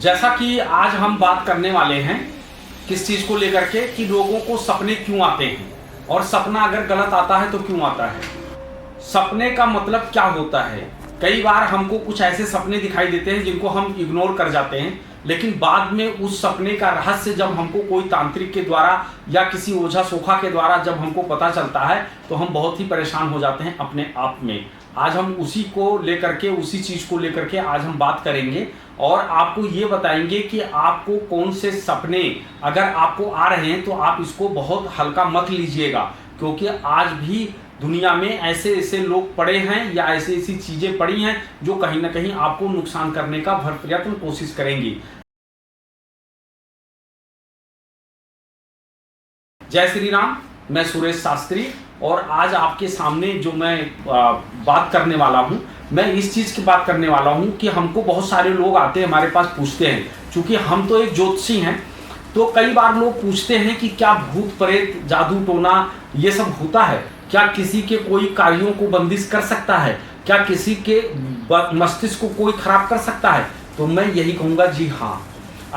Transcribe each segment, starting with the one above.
जैसा कि आज हम बात करने वाले हैं किस चीज़ को लेकर के कि लोगों को सपने क्यों आते हैं और सपना अगर गलत आता है तो क्यों आता है। सपने का मतलब क्या होता है। कई बार हमको कुछ ऐसे सपने दिखाई देते हैं जिनको हम इग्नोर कर जाते हैं, लेकिन बाद में उस सपने का रहस्य जब हमको कोई तांत्रिक के द्वारा या किसी ओझा सोखा के द्वारा जब हमको पता चलता है तो हम बहुत ही परेशान हो जाते हैं अपने आप में। आज हम उसी को लेकर के उसी चीज़ को लेकर के आज हम बात करेंगे और आपको ये बताएंगे कि आपको कौन से सपने अगर आपको आ रहे हैं तो आप इसको बहुत हल्का मत लीजिएगा, क्योंकि आज भी दुनिया में ऐसे ऐसे लोग पड़े हैं या ऐसी ऐसी चीज़ें पड़ी हैं जो कहीं ना कहीं आपको नुकसान करने का भर प्रयत्न कोशिश करेंगी। जय श्री राम, मैं सुरेश शास्त्री और आज आपके सामने जो मैं बात करने वाला हूँ, मैं इस चीज़ की बात करने वाला हूँ कि हमको बहुत सारे लोग आते हैं हमारे पास पूछते हैं, क्योंकि हम तो एक ज्योतिषी हैं, तो कई बार लोग पूछते हैं कि क्या भूत प्रेत जादू टोना ये सब होता है, क्या किसी के कोई कार्यों को बंदिश कर सकता है, क्या किसी के मस्तिष्क को कोई खराब कर सकता है। तो मैं यही कहूँगा जी हाँ।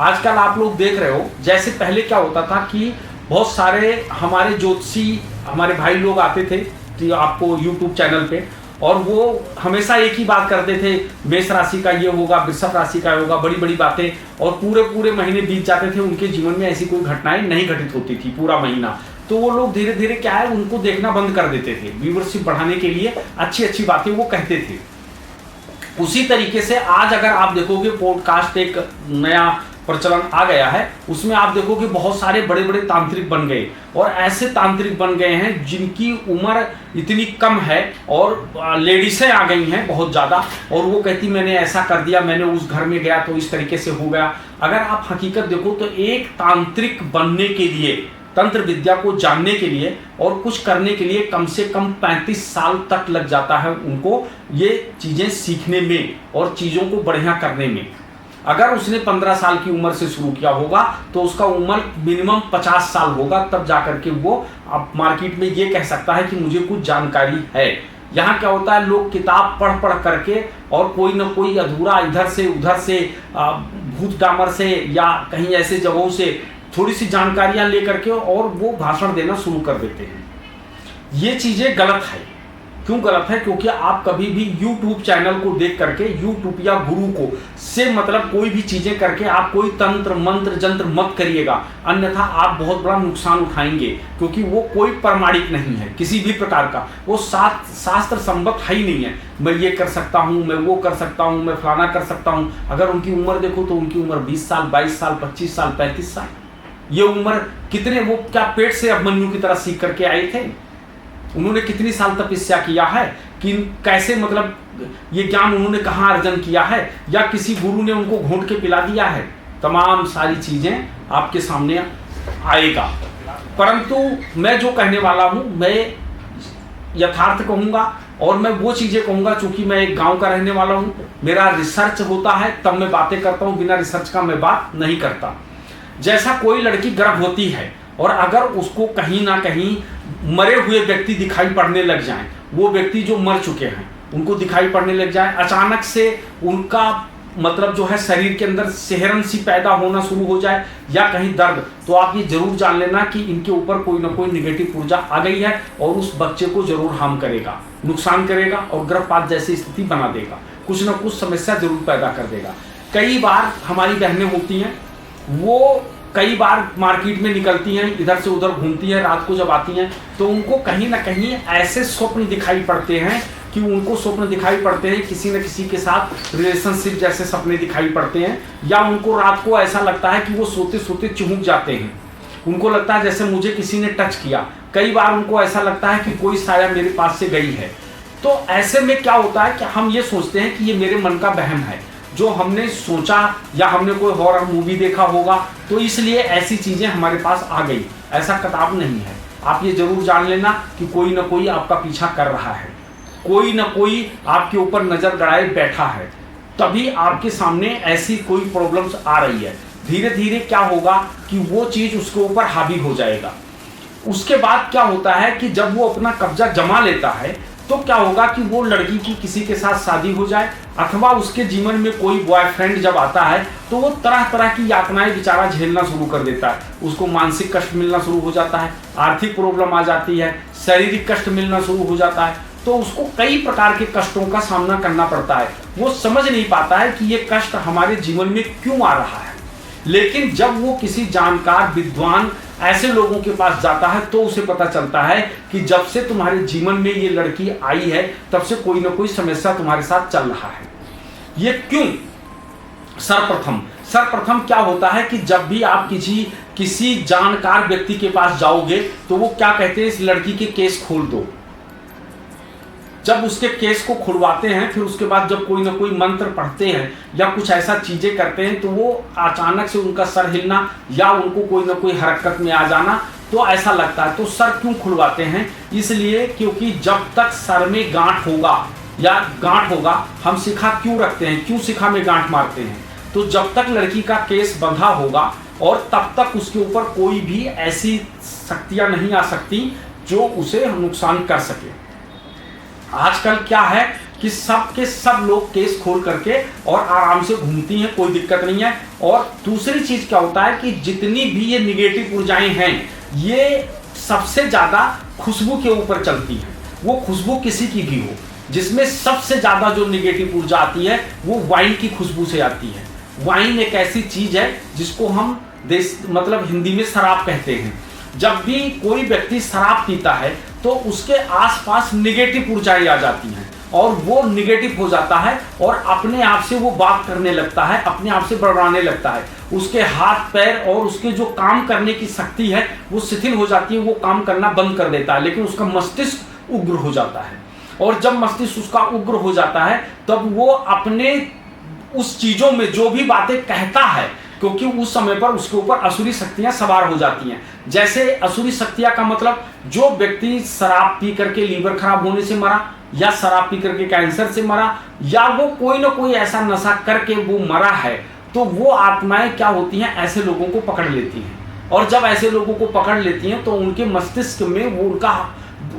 आजकल आप लोग देख रहे हो, जैसे पहले क्या होता था कि बहुत सारे हमारे ज्योतिषी हमारे भाई लोग आते थे कि आपको YouTube चैनल पे, और वो हमेशा एक ही बात करते थे, मेष राशि का ये होगा, वृषभ राशि का होगा, बड़ी बड़ी बातें, और पूरे पूरे महीने बीत जाते थे, उनके जीवन में ऐसी कोई घटनाएं नहीं घटित होती थी पूरा महीना। तो वो लोग धीरे धीरे क्या है उनको देखना बंद कर देते थे, व्यूअरशिप बढ़ाने के लिए अच्छी अच्छी बातें वो कहते थे। उसी तरीके से आज अगर आप देखोगे पॉडकास्ट एक नया प्रचलन आ गया है, उसमें आप देखोगे बहुत सारे बड़े बड़े तांत्रिक बन गए, और ऐसे तांत्रिक बन गए हैं जिनकी उम्र इतनी कम है और लेडीसें आ गई हैं बहुत ज़्यादा, और वो कहती मैंने ऐसा कर दिया, मैंने उस घर में गया तो इस तरीके से हो गया। अगर आप हकीकत देखो तो एक तांत्रिक बनने के लिए, तंत्र विद्या को जानने के लिए और कुछ करने के लिए कम से कम 35 साल तक लग जाता है उनको ये चीज़ें सीखने में और चीज़ों को बढ़िया करने में। अगर उसने 15 साल की उम्र से शुरू किया होगा तो उसका उम्र मिनिमम 50 साल होगा, तब जाकर के वो अब मार्केट में ये कह सकता है कि मुझे कुछ जानकारी है। यहाँ क्या होता है, लोग किताब पढ़ पढ़ करके और कोई ना कोई अधूरा इधर से उधर से भूत डामर से या कहीं ऐसे जगहों से थोड़ी सी जानकारियाँ लेकर के और वो भाषण देना शुरू कर देते हैं। ये चीज़ें गलत है। क्यों गलत है? क्योंकि आप कभी भी YouTube चैनल को देख करके YouTube या गुरु को से मतलब कोई भी चीजें करके आप कोई तंत्र मंत्र जंत्र मत करिएगा, अन्यथा आप बहुत बड़ा नुकसान उठाएंगे, क्योंकि वो कोई प्रमाणिक नहीं है किसी भी प्रकार का, वो शास्त्र संबद्ध है ही नहीं है। मैं ये कर सकता हूँ, मैं वो कर सकता हूँ, मैं फलाना कर सकता हूँ। अगर उनकी उम्र देखो तो उनकी उम्र 20 साल 22 साल 25 साल 35 साल, ये उम्र कितने, वो क्या पेट से अभिमन्यु की तरह सीख करके आए थे? उन्होंने कितनी साल तपस्या किया है कि कैसे मतलब ये ज्ञान उन्होंने कहाँ अर्जन किया है, या किसी गुरु ने उनको घोंट के पिला दिया है? तमाम सारी चीजें आपके सामने आएगा। परंतु मैं जो कहने वाला हूँ मैं यथार्थ कहूँगा और मैं वो चीजें कहूँगा, चूंकि मैं एक गांव का रहने वाला हूँ, मेरा रिसर्च होता है तब मैं बातें करता हूँ, बिना रिसर्च का मैं बात नहीं करता। जैसा कोई लड़की गर्भवती है और अगर उसको कहीं ना कहीं मरे हुए व्यक्ति दिखाई पड़ने लग जाएं, वो व्यक्ति जो मर चुके हैं उनको दिखाई पड़ने लग जाए, अचानक से उनका मतलब जो है शरीर के अंदर सिहरन सी पैदा होना शुरू हो जाए या कहीं दर्द, तो आप ये जरूर जान लेना कि इनके ऊपर कोई ना कोई निगेटिव ऊर्जा आ गई है और उस बच्चे को जरूर हार्म करेगा, नुकसान करेगा और गर्भपात जैसी स्थिति बना देगा, कुछ ना कुछ समस्या जरूर पैदा कर देगा। कई बार हमारी बहनें होती हैं, वो कई बार मार्केट में निकलती हैं, इधर से उधर घूमती हैं, रात को जब आती हैं तो उनको कहीं ना कहीं ऐसे स्वप्न दिखाई पड़ते हैं कि उनको स्वप्न दिखाई पड़ते हैं किसी न किसी के साथ रिलेशनशिप जैसे सपने दिखाई पड़ते हैं, या उनको रात को ऐसा लगता है कि वो सोते सोते चिहुक जाते हैं, उनको लगता है जैसे मुझे किसी ने टच किया। कई बार उनको ऐसा लगता है कि कोई साया मेरे पास से गई है। तो ऐसे में क्या होता है कि हम ये सोचते हैं कि ये मेरे मन का वहम है, जो हमने सोचा या हमने कोई हॉरर मूवी देखा होगा, तो इसलिए ऐसी चीजें हमारे पास आ गई। ऐसा किताब नहीं है। आप ये जरूर जान लेना कि कोई ना कोई आपका पीछा कर रहा है, कोई ना कोई आपके ऊपर नजर गड़ाए बैठा है, तभी आपके सामने ऐसी कोई प्रॉब्लम्स आ रही है। धीरे धीरे क्या होगा कि वो चीज उसके ऊपर हावी हो जाएगा। उसके बाद क्या होता है कि जब वो अपना कब्जा जमा लेता है तो क्या होगा कि वो लड़की की किसी के साथ शादी हो जाए, अथवा उसके जीवन में कोई बॉयफ्रेंड जब आता है तो वो तरह तरह की यातनाएं बेचारा झेलना शुरू कर देता है। उसको मानसिक कष्ट मिलना शुरू हो जाता है, आर्थिक प्रॉब्लम आ जाती है, शारीरिक कष्ट मिलना शुरू हो जाता है, तो उसको कई प्रकार के कष्टों का सामना करना पड़ता है। वो समझ नहीं पाता है कि ये कष्ट हमारे जीवन में क्यों आ रहा है। लेकिन जब वो किसी जानकार विद्वान ऐसे लोगों के पास जाता है तो उसे पता चलता है कि जब से तुम्हारे जीवन में ये लड़की आई है तब से कोई ना कोई समस्या तुम्हारे साथ चल रहा है। ये क्यों? सर्वप्रथम क्या होता है कि जब भी आप किसी जानकार व्यक्ति के पास जाओगे तो वो क्या कहते हैं, इस लड़की के केस खोल दो। जब उसके केस को खुलवाते हैं, फिर उसके बाद जब कोई ना कोई मंत्र पढ़ते हैं या कुछ ऐसा चीजें करते हैं तो वो अचानक से उनका सर हिलना या उनको कोई ना कोई हरकत में आ जाना, तो ऐसा लगता है। तो सर क्यों खुलवाते हैं? इसलिए क्योंकि जब तक सर में गांठ होगा हम शिखा क्यों रखते हैं, क्यों शिखा में गांठ मारते हैं? तो जब तक लड़की का केस बंधा होगा और तब तक उसके ऊपर कोई भी ऐसी शक्तियां नहीं आ सकती जो उसे नुकसान कर सके। आजकल क्या है कि सब लोग केस खोल करके और आराम से घूमती हैं, कोई दिक्कत नहीं है। और दूसरी चीज क्या होता है कि जितनी भी ये निगेटिव ऊर्जाएं हैं ये सबसे ज्यादा खुशबू के ऊपर चलती हैं। वो खुशबू किसी की भी हो, जिसमें सबसे ज्यादा जो निगेटिव ऊर्जा आती है वो वाइन की खुशबू से आती है। वाइन एक ऐसी चीज है जिसको हम मतलब हिंदी में शराब कहते हैं। जब भी कोई व्यक्ति शराब पीता है तो उसके आसपास निगेटिव ऊर्जाएं आ जाती हैं और वो निगेटिव हो जाता है और अपने आप से वो बात करने लगता है, अपने आप से बड़बड़ाने लगता है। उसके हाथ पैर और उसके जो काम करने की शक्ति है वो शिथिल हो जाती है, वो काम करना बंद कर देता है। लेकिन उसका मस्तिष्क उग्र हो जाता है और जब मस्तिष्क उसका उग्र हो जाता है तब वो अपने उस चीजों में जो भी बातें कहता है, क्योंकि उस समय पर उसके ऊपर असुरी शक्तियां सवार हो जाती हैं। जैसे असुरी शक्तियां का मतलब, जो व्यक्ति शराब पी करके लीवर खराब होने से मरा या शराब पी करके कैंसर से मरा या वो कोई ना कोई ऐसा नशा करके वो मरा है, तो वो आत्माएं क्या होती हैं, ऐसे लोगों को पकड़ लेती हैं। और जब ऐसे लोगों को पकड़ लेती हैं तो उनके मस्तिष्क में वो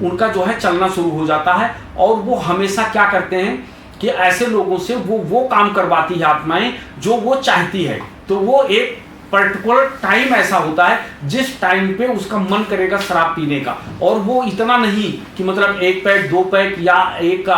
उनका जो है चलना शुरू हो जाता है और वो हमेशा क्या करते हैं कि ऐसे लोगों से वो काम करवाती है आत्माएं जो वो चाहती है। तो वो एक पर्टिकुलर टाइम ऐसा होता है जिस टाइम पे उसका मन करेगा शराब पीने का, और वो इतना नहीं कि मतलब 1 पैक 2 पैक या एक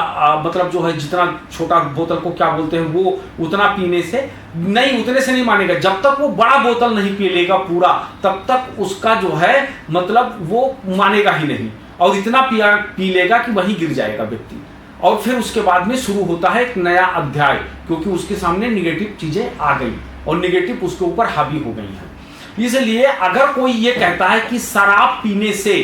मतलब जो है जितना छोटा बोतल को क्या बोलते हैं वो उतना पीने से नहीं, उतने से नहीं मानेगा। जब तक वो बड़ा बोतल नहीं पी लेगा पूरा तब तक उसका जो है मतलब वो मानेगा ही नहीं, और इतना पी लेगा कि वहीं गिर जाएगा व्यक्ति। और फिर उसके बाद में शुरू होता है एक नया अध्याय, क्योंकि उसके सामने निगेटिव चीजें आ गई और निगेटिव उसके ऊपर हावी हो गई हैं। इसलिए अगर कोई ये कहता है कि शराब पीने से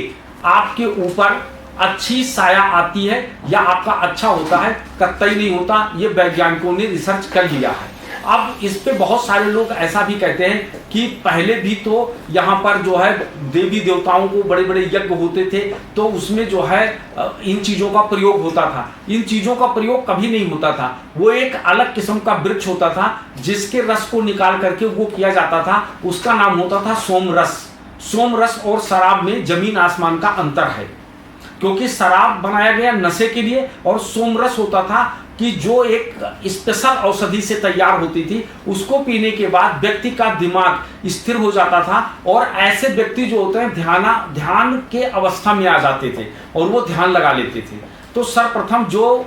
आपके ऊपर अच्छी साया आती है या आपका अच्छा होता है, कतई नहीं होता। ये वैज्ञानिकों ने रिसर्च कर लिया है। अब इस पे बहुत सारे लोग ऐसा भी कहते हैं कि पहले भी तो यहाँ पर जो है देवी देवताओं को बड़े बड़े यज्ञ होते थे तो उसमें जो है इन चीज़ों का प्रयोग होता था। इन चीज़ों का प्रयोग कभी नहीं होता था। वो एक अलग किस्म का वृक्ष होता था जिसके रस को निकाल करके वो किया जाता था, उसका नाम होता था सोमरस। सोमरस और शराब में जमीन आसमान का अंतर है, क्योंकि शराब बनाया गया नशे के लिए और सोमरस होता था कि जो एक स्पेशल औषधि से तैयार होती थी, उसको पीने के बाद व्यक्ति का दिमाग स्थिर हो जाता था और ऐसे व्यक्ति जो होते हैं ध्यान के अवस्था में आ जाते थे और वो ध्यान लगा लेते थे। तो सर्वप्रथम जो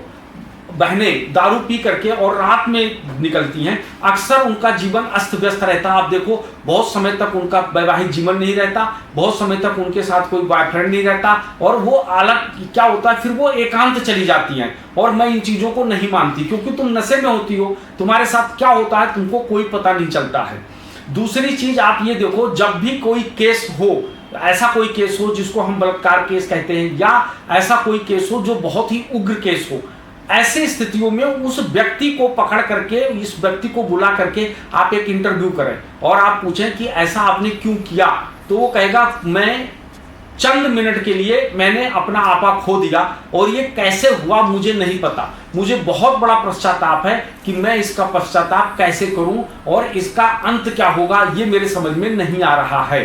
बहनें दारू पी करके और रात में निकलती हैं, अक्सर उनका जीवन अस्त व्यस्त रहता है। आप देखो बहुत समय तक उनका वैवाहिक जीवन नहीं रहता, बहुत समय तक उनके साथ कोई बॉयफ्रेंड नहीं रहता और वो अलग क्या होता है, फिर वो एकांत चली जाती हैं। और मैं इन चीज़ों को नहीं मानती, क्योंकि तुम नशे में होती हो, तुम्हारे साथ क्या होता है तुमको कोई पता नहीं चलता है। दूसरी चीज आप ये देखो, जब भी कोई केस हो, ऐसा कोई केस हो जिसको हम बलात्कार केस कहते हैं या ऐसा कोई केस हो जो बहुत ही उग्र केस हो, ऐसी स्थितियों में उस व्यक्ति को पकड़ करके, इस व्यक्ति को बुला करके आप एक इंटरव्यू करें और आप पूछें कि ऐसा आपने क्यों किया, तो वो कहेगा मैं चंद मिनट के लिए मैंने अपना आपा खो दिया और ये कैसे हुआ मुझे नहीं पता, मुझे बहुत बड़ा पश्चाताप है कि मैं इसका पश्चाताप कैसे करूं और इसका अंत क्या होगा ये मेरे समझ में नहीं आ रहा है।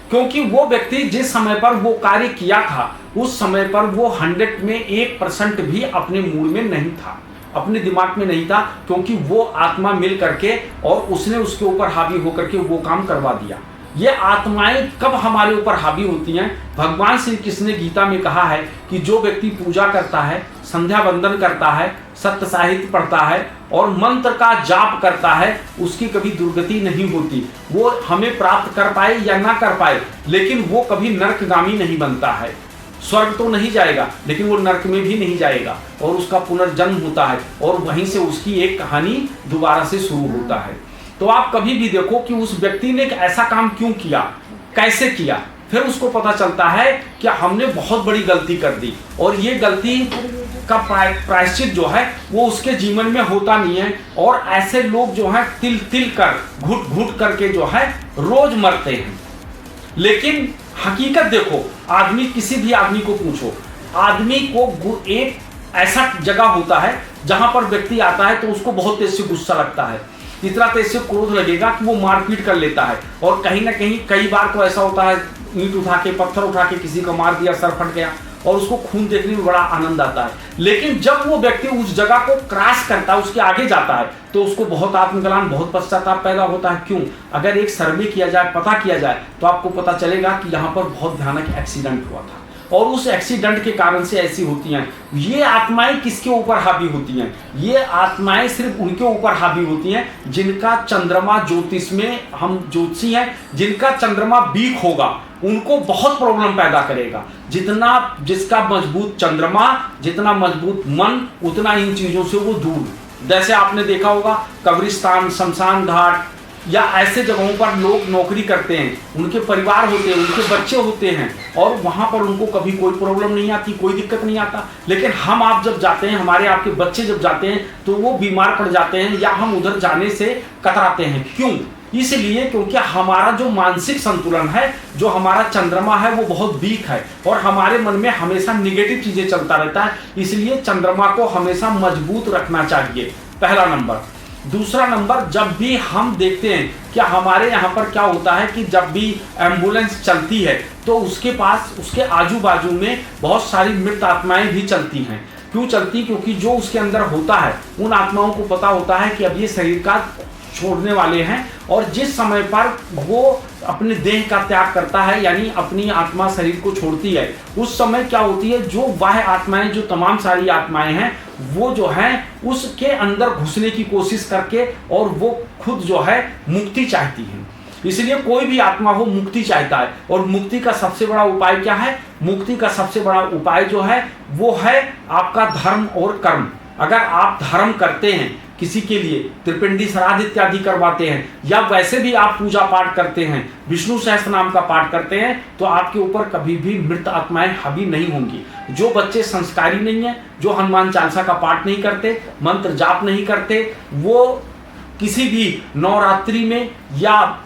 क्योंकि वो व्यक्ति जिस समय पर वो कार्य किया था उस समय पर वो 100 में 1% भी अपने मूड में नहीं था, अपने दिमाग में नहीं था, क्योंकि वो आत्मा मिल करके और उसने उसके ऊपर हावी होकर के वो काम करवा दिया। ये आत्माएं कब हमारे ऊपर हावी होती हैं? भगवान श्री कृष्ण ने गीता में कहा है कि जो व्यक्ति पूजा करता है, संध्या वंदन करता है, सत्य साहित्य पढ़ता है और मंत्र का जाप करता है, उसकी कभी दुर्गति नहीं होती। वो हमें प्राप्त कर पाए या ना कर पाए, लेकिन वो कभी नरकगामी नहीं बनता है। स्वर्ग तो नहीं जाएगा, लेकिन वो नरक में भी नहीं जाएगा और उसका पुनर्जन्म होता है और वहीं से उसकी एक कहानी दोबारा से शुरू होता है। तो आप कभी भी देखो कि उस व्यक्ति ने ऐसा काम क्यों किया, कैसे किया, फिर उसको पता चलता है कि हमने बहुत बड़ी गलती कर दी और ये गलती का प्रायश्चित जो है वो उसके जीवन में होता नहीं है। और ऐसे लोग जो है तिल तिल कर, घुट घुट करके जो है रोज मरते हैं। लेकिन हकीकत देखो, आदमी किसी भी आदमी को पूछो, आदमी को एक ऐसा जगह होता है जहां पर व्यक्ति आता है तो उसको बहुत तेज से गुस्सा लगता है, इतना तेज से क्रोध लगेगा कि वो मारपीट कर लेता है। और कहीं ना कहीं कई बार तो ऐसा होता है, ईंट उठा के, पत्थर उठा के किसी को मार दिया, सर फट गया और उसको खून देखने में बड़ा आनंद आता है। लेकिन जब वो व्यक्ति उस जगह को क्रॉस करता है, उसके आगे जाता है, तो उसको बहुत आत्मग्लानि, बहुत पश्चाताप पैदा होता है। क्यों? अगर एक सर्वे किया जाए, पता किया जाए, तो आपको पता चलेगा कि यहाँ पर बहुत भयानक एक्सीडेंट हुआ था और उस एक्सीडेंट के कारण से ऐसी होती हैं। ये आत्माएं किसके ऊपर हावी होती हैं? ये आत्माएं सिर्फ उनके ऊपर हावी होती हैं जिनका चंद्रमा ज्योतिष में, हम ज्योतिषी हैं, जिनका चंद्रमा वीक होगा उनको बहुत प्रॉब्लम पैदा करेगा। जिसका मजबूत चंद्रमा, जितना मजबूत मन, उतना इन चीजों से वो दूर। जैसे आपने देखा होगा कब्रिस्तान, शमशान घाट या ऐसे जगहों पर लोग नौकरी करते हैं, उनके परिवार होते हैं, उनके बच्चे होते हैं और वहां पर उनको कभी कोई प्रॉब्लम नहीं आती, कोई दिक्कत नहीं आता। लेकिन हम आप जब जाते हैं, हमारे आपके बच्चे जब जाते हैं तो वो बीमार पड़ जाते हैं या हम उधर जाने से कतराते हैं। क्यों? इसलिए क्योंकि हमारा जो मानसिक संतुलन है, जो हमारा चंद्रमा है, वो बहुत वीक है और हमारे मन में हमेशा निगेटिव चीजें चलता रहता है। इसलिए चंद्रमा को हमेशा मजबूत रखना चाहिए, पहला नंबर। दूसरा नंबर, जब भी हम देखते हैं कि हमारे यहाँ पर क्या होता है कि जब भी एम्बुलेंस चलती है तो उसके पास, उसके आजू बाजू में बहुत सारी मृत आत्माएं भी चलती हैं। क्यों चलती? क्योंकि जो उसके अंदर होता है उन आत्माओं को पता होता है कि अब ये शरीर का छोड़ने वाले हैं और जिस समय पर वो अपने देह का त्याग करता है, यानी अपनी आत्मा शरीर को छोड़ती है, उस समय क्या होती है, जो वह आत्माएं, जो तमाम सारी आत्माएं हैं, वो जो हैं उसके अंदर घुसने की कोशिश करके और वो खुद जो है मुक्ति चाहती हैं। इसलिए कोई भी आत्मा हो मुक्ति चाहता है और मुक्ति का सबसे बड़ा उपाय क्या है? मुक्ति का सबसे बड़ा उपाय जो है वो है आपका धर्म और कर्म। अगर आप धर्म करते हैं, किसी के लिए त्रिपिंडी श्राद्ध इत्यादि करवाते हैं या वैसे भी आप पूजा पाठ करते हैं, विष्णु सहस्त्र नाम का पाठ करते हैं, तो आपके ऊपर कभी भी मृत आत्माएं हावी नहीं होंगी। जो बच्चे संस्कारी नहीं है, जो हनुमान चालीसा का पाठ नहीं करते, मंत्र जाप नहीं करते, वो किसी भी नवरात्रि में या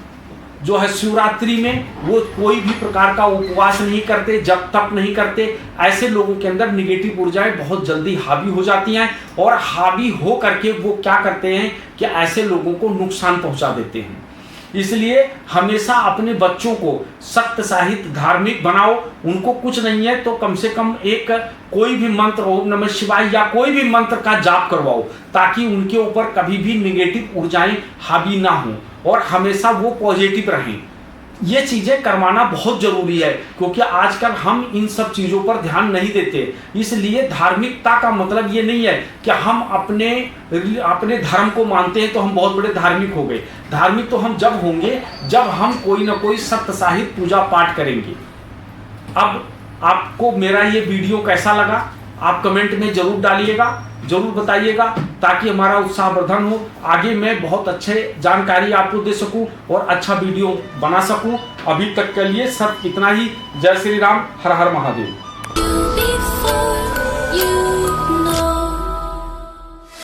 जो है शिवरात्रि में वो कोई भी प्रकार का उपवास नहीं करते, जप तप नहीं करते, ऐसे लोगों के अंदर निगेटिव ऊर्जाएं बहुत जल्दी हावी हो जाती हैं और हावी हो करके वो क्या करते हैं कि ऐसे लोगों को नुकसान पहुंचा देते हैं। इसलिए हमेशा अपने बच्चों को सत्य साहित्य धार्मिक बनाओ। उनको कुछ नहीं है तो कम से कम एक कोई भी मंत्र, ओम नमः शिवाय या कोई भी मंत्र का जाप करवाओ, ताकि उनके ऊपर कभी भी निगेटिव ऊर्जाएं हावी ना हो और हमेशा वो पॉजिटिव रहें। ये चीजें करवाना बहुत जरूरी है, क्योंकि आजकल हम इन सब चीजों पर ध्यान नहीं देते। इसलिए धार्मिकता का मतलब ये नहीं है कि हम अपने धर्म को मानते हैं तो हम बहुत बड़े धार्मिक हो गए। धार्मिक तो हम जब होंगे जब हम कोई ना कोई सत्य साहित्य पूजा पाठ करेंगे। अब आपको मेरा ये वीडियो कैसा लगा आप कमेंट में जरूर डालिएगा, जरूर बताइएगा, ताकि हमारा उत्साहवर्धन हो, आगे मैं बहुत अच्छे जानकारी आपको दे सकूं और अच्छा वीडियो बना सकूं। अभी तक के लिए सब इतना ही। जय श्री राम, हर हर महादेव।